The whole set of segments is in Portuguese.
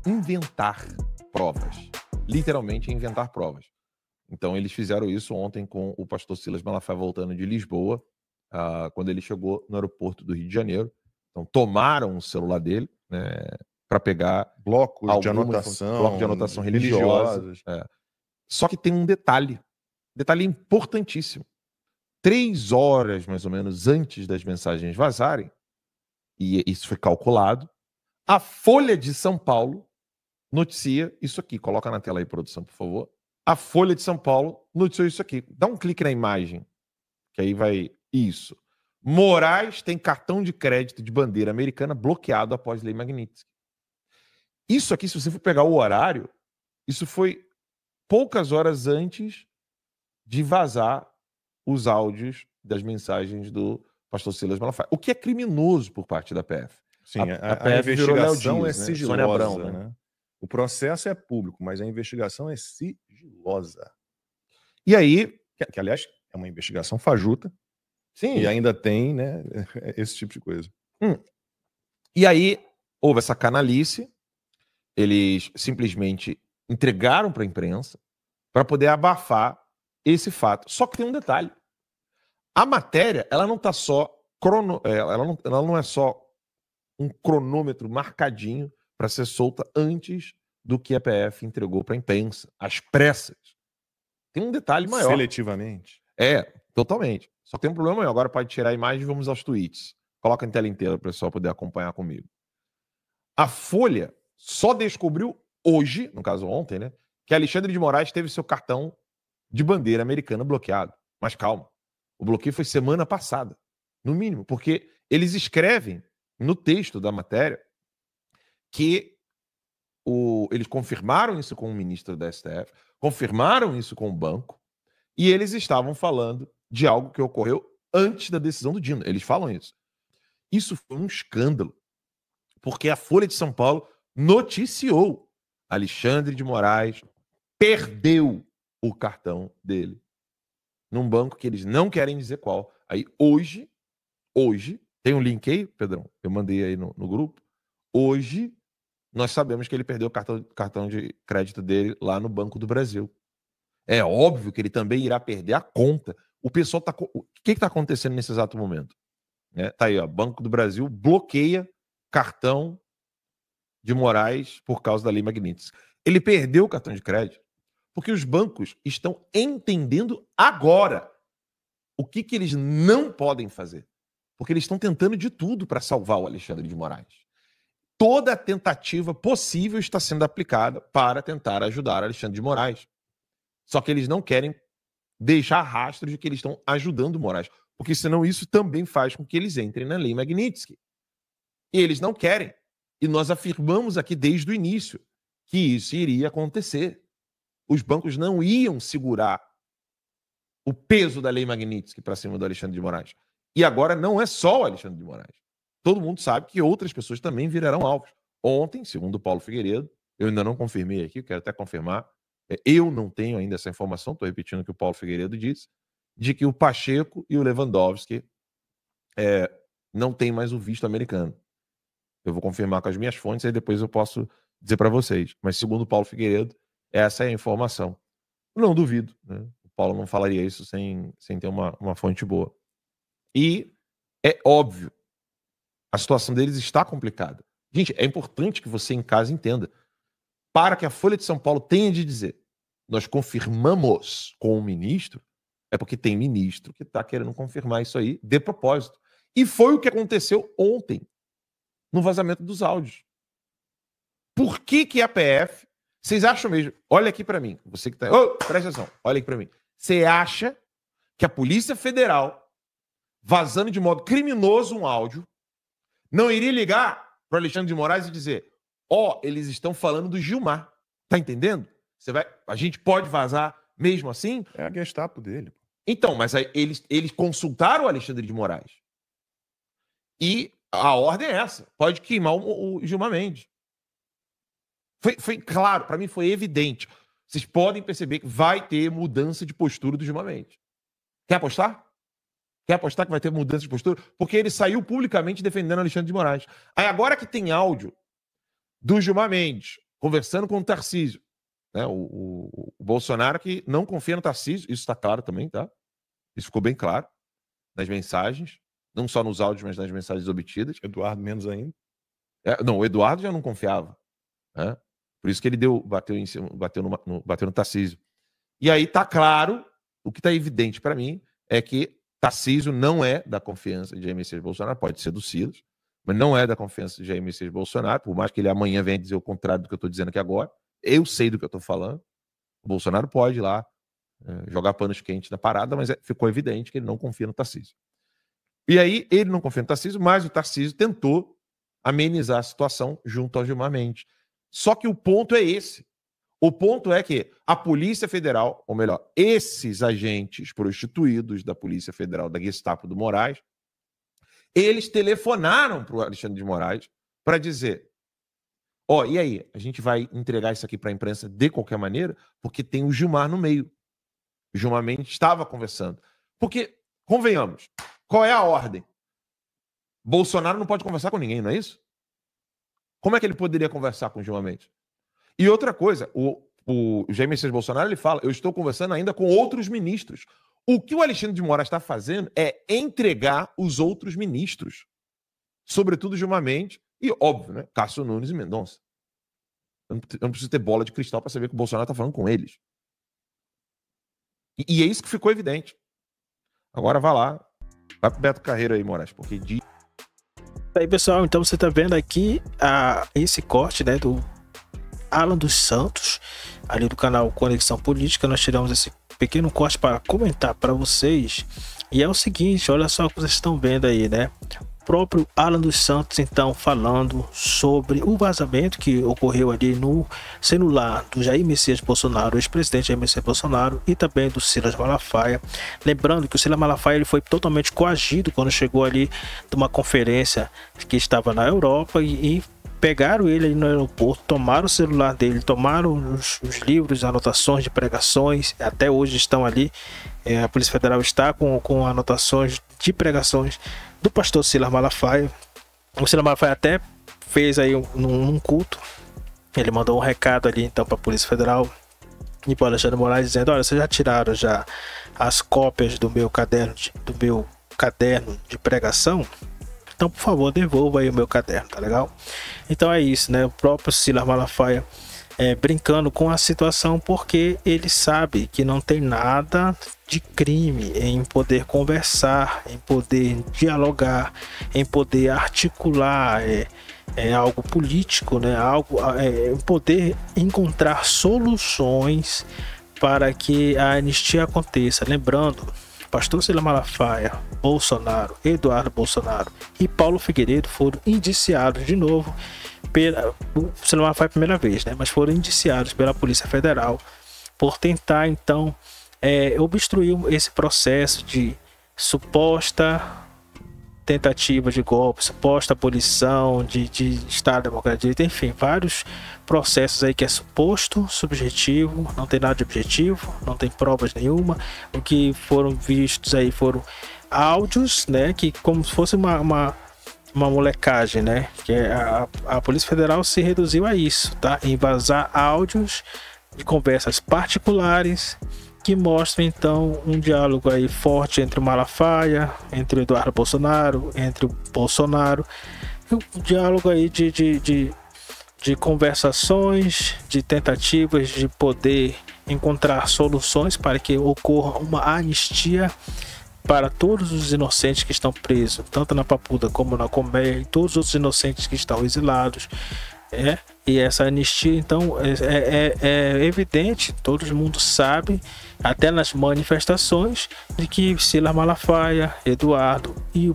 inventar provas. Literalmente inventar provas. Então, eles fizeram isso ontem com o pastor Silas Malafaia voltando de Lisboa, quando ele chegou no aeroporto do Rio de Janeiro. Então, tomaram o celular dele, né, para pegar blocos de anotação religiosa. Só que tem um detalhe importantíssimo. 3 horas, mais ou menos, antes das mensagens vazarem, e isso foi calculado, a Folha de São Paulo noticia isso aqui. Coloca na tela aí, produção, por favor. A Folha de São Paulo noticiou isso aqui. Dá um clique na imagem, que aí vai... Isso. Moraes tem cartão de crédito de bandeira americana bloqueado após lei Magnitsky. Isso aqui, se você for pegar o horário, isso foi poucas horas antes de vazar os áudios das mensagens do pastor Silas Malafaia. O que é criminoso por parte da PF. Sim, a investigação é sigilosa. Sônia Abrão, né? O processo é público, mas a investigação é sigilosa. E aí... Que aliás, é uma investigação fajuta. Sim. E ainda tem, né, esse tipo de coisa. E aí, houve essa canalice. Eles simplesmente entregaram para a imprensa para poder abafar esse fato. Só que tem um detalhe. A matéria, ela não tá só ela não é só um cronômetro marcadinho para ser solta antes do que a PF entregou para a imprensa, às pressas. Tem um detalhe maior. Seletivamente? Totalmente. Só que tem um problema maior. Agora pode tirar a imagem e vamos aos tweets. Coloca em tela inteira para o pessoal poder acompanhar comigo. A Folha só descobriu hoje, no caso ontem, né, que Alexandre de Moraes teve seu cartão de bandeira americana bloqueado. Mas calma. O bloqueio foi semana passada, no mínimo, porque eles escrevem no texto da matéria que eles confirmaram isso com o ministro da STF, confirmaram isso com o banco, e eles estavam falando de algo que ocorreu antes da decisão do Dino. Eles falam isso. Isso foi um escândalo, porque a Folha de São Paulo noticiou Alexandre de Moraes perdeu o cartão dele num banco que eles não querem dizer qual. Aí hoje, tem um link aí, Pedrão? Eu mandei aí no grupo. Hoje, nós sabemos que ele perdeu o cartão de crédito dele lá no Banco do Brasil. É óbvio que ele também irá perder a conta. O pessoal tá... O que está acontecendo nesse exato momento? Tá aí, ó, Banco do Brasil bloqueia cartão de Moraes por causa da lei Magnitsky. Ele perdeu o cartão de crédito porque os bancos estão entendendo agora o que eles não podem fazer. Porque eles estão tentando de tudo para salvar o Alexandre de Moraes. Toda a tentativa possível está sendo aplicada para tentar ajudar Alexandre de Moraes. Só que eles não querem deixar rastro de que eles estão ajudando o Moraes. Porque senão isso também faz com que eles entrem na lei Magnitsky. E eles não querem. E nós afirmamos aqui desde o início que isso iria acontecer. Os bancos não iam segurar o peso da lei Magnitsky para cima do Alexandre de Moraes. E agora não é só o Alexandre de Moraes. Todo mundo sabe que outras pessoas também virarão alvos. Ontem, segundo o Paulo Figueiredo, eu ainda não confirmei aqui, quero até confirmar, eu não tenho ainda essa informação, estou repetindo o que o Paulo Figueiredo disse, de que o Pacheco e o Lewandowski não têm mais o visto americano. Eu vou confirmar com as minhas fontes, aí depois eu posso dizer para vocês. Mas segundo o Paulo Figueiredo, essa é a informação. Não duvido, né? O Paulo não falaria isso sem ter uma fonte boa. E é óbvio, a situação deles está complicada. Gente, é importante que você em casa entenda. Para que a Folha de São Paulo tenha de dizer, nós confirmamos com o ministro, é porque tem ministro que está querendo confirmar isso aí de propósito. E foi o que aconteceu ontem, no vazamento dos áudios. Por que a PF... Vocês acham mesmo... Olha aqui para mim. Você que tá... presta atenção. Olha aqui para mim. Você acha que a Polícia Federal, vazando de modo criminoso um áudio, não iria ligar para Alexandre de Moraes e dizer eles estão falando do Gilmar. Tá entendendo? A gente pode vazar mesmo assim? É a Gestapo dele. Então, mas aí eles consultaram o Alexandre de Moraes. E a ordem é essa. Pode queimar o Gilmar Mendes. Foi claro, para mim foi evidente. Vocês podem perceber que vai ter mudança de postura do Gilmar Mendes. Quer apostar? Quer apostar que vai ter mudança de postura? Porque ele saiu publicamente defendendo Alexandre de Moraes. Aí agora que tem áudio do Gilmar Mendes conversando com o Tarcísio. Né? O Bolsonaro que não confia no Tarcísio, isso está claro também, tá? Isso ficou bem claro nas mensagens, não só nos áudios, mas nas mensagens obtidas. Eduardo menos ainda. Não, o Eduardo já não confiava. Né? Por isso que ele bateu no Tarcísio. E aí tá claro, o que está evidente para mim é que Tarcísio não é da confiança de Jair Messias Bolsonaro, pode ser do Silas, mas não é da confiança de Jair Messias Bolsonaro, por mais que ele amanhã venha dizer o contrário do que eu estou dizendo aqui agora. Eu sei do que eu estou falando. O Bolsonaro pode ir lá jogar panos quentes na parada, mas ficou evidente que ele não confia no Tarcísio. E aí ele não confia no Tarcísio, mas o Tarcísio tentou amenizar a situação junto ao Gilmar Mendes. Só que o ponto é esse. O ponto é que a Polícia Federal, ou melhor, esses agentes prostituídos da Polícia Federal, da Gestapo do Moraes, eles telefonaram para o Alexandre de Moraes para dizer: e aí, a gente vai entregar isso aqui para a imprensa de qualquer maneira, porque tem o Gilmar no meio. O Gilmar Mendes estava conversando. Porque, convenhamos, qual é a ordem? Bolsonaro não pode conversar com ninguém, não é isso? Como é que ele poderia conversar com o Gilmar Mendes? E outra coisa, o Jair Messias Bolsonaro, ele fala: eu estou conversando ainda com outros ministros. O que o Alexandre de Moraes está fazendo é entregar os outros ministros. Sobretudo Gilmar Mendes e, óbvio, né, Cássio Nunes e Mendonça. Eu não preciso ter bola de cristal para saber que o Bolsonaro está falando com eles. E é isso que ficou evidente. Agora vai pro Beto Carreiro aí, Moraes, porque diz... Aí, pessoal, então você está vendo aqui esse corte, né, do Alan dos Santos, ali do canal Conexão Política. Nós tiramos esse pequeno corte para comentar para vocês. E é o seguinte, olha só o que vocês estão vendo aí, né? O próprio Alan dos Santos, então, falando sobre o vazamento que ocorreu ali no celular do Jair Messias Bolsonaro, ex-presidente Jair Messias Bolsonaro, e também do Silas Malafaia. Lembrando que o Silas Malafaia ele foi totalmente coagido quando chegou ali de uma conferência que estava na Europa e pegaram ele ali no aeroporto, tomaram o celular dele, tomaram os livros, anotações de pregações, até hoje estão ali. A Polícia Federal está com anotações de pregações do pastor Silas Malafaia. O Silas Malafaia até fez aí num culto, ele mandou um recado ali então para a Polícia Federal e para o Alexandre de Moraes, dizendo: olha, vocês já tiraram já as cópias do meu caderno de pregação? Então, por favor, devolva aí o meu caderno, tá legal? Então é isso, né? O próprio Silas Malafaia brincando com a situação, porque ele sabe que não tem nada de crime em poder conversar, em poder dialogar, em poder articular algo político, né? Em poder encontrar soluções para que a anistia aconteça. Lembrando, pastor Silas Malafaia, Bolsonaro, Eduardo Bolsonaro e Paulo Figueiredo foram indiciados de novo o Silas Malafaia a primeira vez, né? Mas foram indiciados pela Polícia Federal por tentar então obstruir esse processo de suposta tentativa de golpe, suposta abolição de Estado Democrático de Direito, enfim, vários processos aí que é suposto, subjetivo, não tem nada de objetivo, não tem provas nenhuma. O que foram vistos aí foram áudios, né, que como se fosse uma molecagem, né, que a Polícia Federal se reduziu a isso, tá, em vazar áudios de conversas particulares que mostra então um diálogo aí forte entre o Malafaia, entre o Eduardo Bolsonaro, entre o Bolsonaro, um diálogo aí de conversações, de tentativas de poder encontrar soluções para que ocorra uma anistia para todos os inocentes que estão presos, tanto na Papuda como na Colmeia, e todos os outros inocentes que estão exilados. E essa anistia então é evidente, todo mundo sabe, até nas manifestações, de que Silas Malafaia, Eduardo e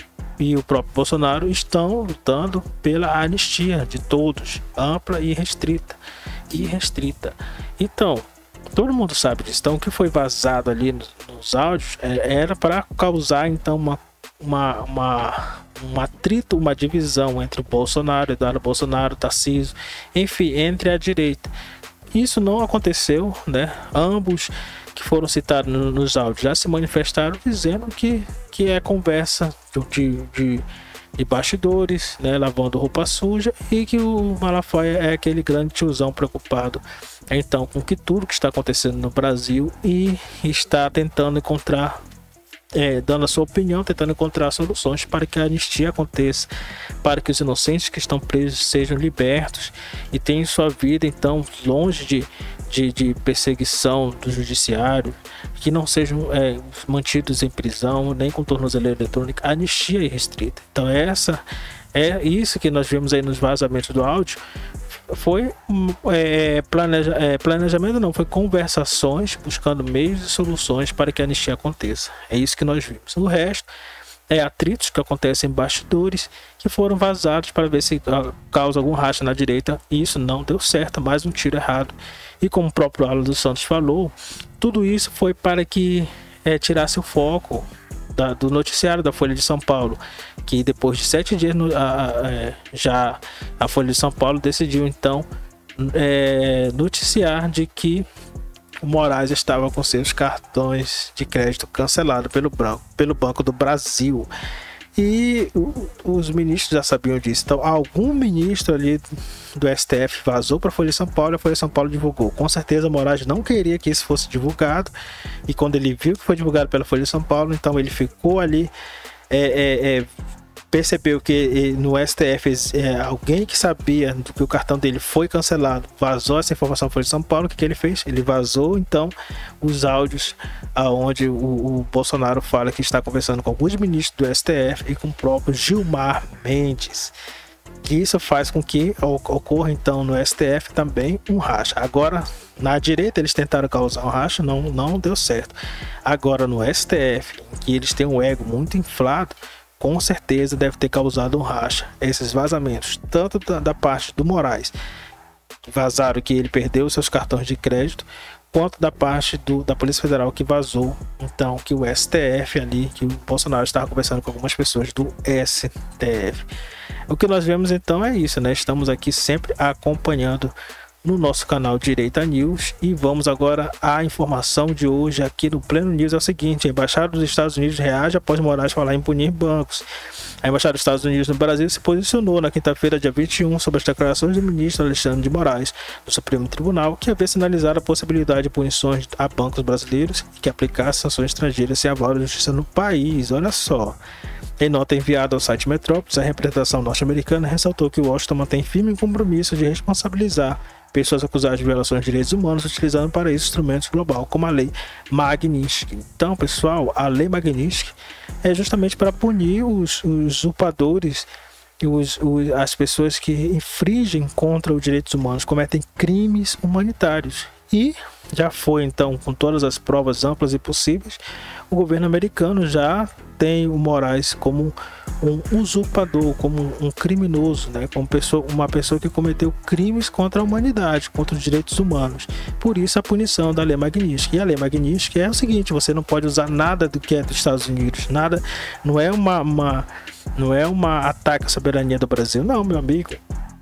o próprio Bolsonaro estão lutando pela anistia de todos, ampla e restrita. Então, todo mundo sabe disso. Então, o que foi vazado ali nos áudios era para causar então um atrito, uma divisão entre o Bolsonaro, Eduardo Bolsonaro, Tarcísio, enfim, entre a direita. Isso não aconteceu, né? Ambos que foram citados nos áudios já se manifestaram dizendo que é conversa de bastidores, né, lavando roupa suja, e que o Malafaia é aquele grande tiozão preocupado então com que tudo que está acontecendo no Brasil e está tentando encontrar, dando a sua opinião, tentando encontrar soluções para que a anistia aconteça, para que os inocentes que estão presos sejam libertos e tenham sua vida então longe de perseguição do judiciário, que não sejam mantidos em prisão, nem com tornozeleira eletrônica, anistia irrestrita. Então isso que nós vimos aí nos vazamentos do áudio, foi planejamento não, foi conversações buscando meios e soluções para que a anistia aconteça. É isso que nós vimos. O resto é atritos que acontecem em bastidores que foram vazados para ver se causa algum racha na direita, e isso não deu certo, mais um tiro errado. E como o próprio Alan dos Santos falou, tudo isso foi para que tirasse o foco do noticiário da Folha de São Paulo, que depois de 7 dias já a Folha de São Paulo decidiu então noticiar de que o Moraes estava com seus cartões de crédito cancelados pelo Banco do Brasil. E os ministros já sabiam disso. Então algum ministro ali do STF vazou para a Folha de São Paulo e a Folha de São Paulo divulgou. Com certeza Moraes não queria que isso fosse divulgado, e quando ele viu que foi divulgado pela Folha de São Paulo, então ele ficou ali, percebeu que no STF alguém que sabia do que o cartão dele foi cancelado vazou essa informação para Folha de São Paulo. O que ele fez? Ele vazou então os áudios aonde o Bolsonaro fala que está conversando com alguns ministros do STF e com o próprio Gilmar Mendes. Isso faz com que ocorra então no STF também um racha. Agora na direita eles tentaram causar um racha, não deu certo. Agora no STF, em que eles têm um ego muito inflado, com certeza deve ter causado um racha. Esses vazamentos, tanto da parte do Moraes, que vazaram que ele perdeu seus cartões de crédito, quanto da parte da Polícia Federal, que vazou então que o STF ali, que o Bolsonaro estava conversando com algumas pessoas do STF. O que nós vemos então é isso, né? Estamos aqui sempre acompanhando no nosso canal Direita News, e vamos agora à informação de hoje aqui no Pleno News. É o seguinte: a Embaixada dos Estados Unidos reage após Moraes falar em punir bancos. A Embaixada dos Estados Unidos no Brasil se posicionou na quinta-feira, dia 21, sobre as declarações do ministro Alexandre de Moraes do Supremo Tribunal, que havia sinalizado a possibilidade de punições a bancos brasileiros que aplicassem sanções estrangeiras sem aval da justiça no país. Olha só. Em nota enviada ao site Metrópolis, a representação norte-americana ressaltou que Washington mantém firme compromisso de responsabilizar pessoas acusadas de violações de direitos humanos, utilizando para isso instrumentos globais, como a Lei Magnitsky. Então, pessoal, a Lei Magnitsky é justamente para punir os usurpadores, as pessoas que infringem contra os direitos humanos, cometem crimes humanitários. E já foi, então, com todas as provas amplas e possíveis, o governo americano já tem o Moraes como um usurpador, como um criminoso, né? Como uma pessoa que cometeu crimes contra a humanidade, contra os direitos humanos. Por isso a punição da Lei Magnitsky. E a Lei Magnitsky é o seguinte: você não pode usar nada do que é dos Estados Unidos, nada, não é uma ataque à soberania do Brasil, não, meu amigo.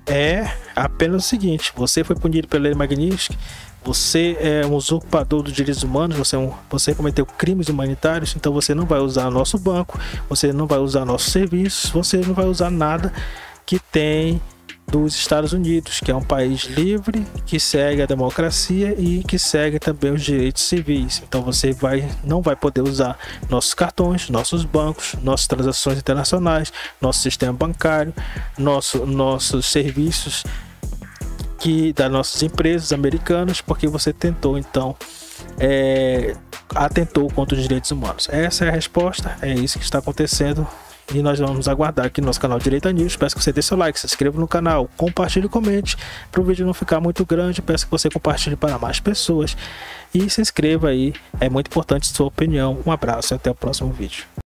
É apenas o seguinte: você foi punido pela Lei Magnitsky, você é um usurpador dos direitos humanos, você cometeu crimes humanitários, então você não vai usar nosso banco, você não vai usar nossos serviços, você não vai usar nada que tem dos Estados Unidos, que é um país livre, que segue a democracia e que segue também os direitos civis. Então você não vai poder usar nossos cartões, nossos bancos, nossas transações internacionais, nosso sistema bancário, nossos serviços das nossas empresas americanas, porque você tentou então atentou contra os direitos humanos. Essa é a resposta, é isso que está acontecendo, e nós vamos aguardar aqui no nosso canal Direita News. Peço que você dê seu like, se inscreva no canal, compartilhe e comente para o vídeo não ficar muito grande. Peço que você compartilhe para mais pessoas e se inscreva aí, é muito importante sua opinião. Um abraço e até o próximo vídeo.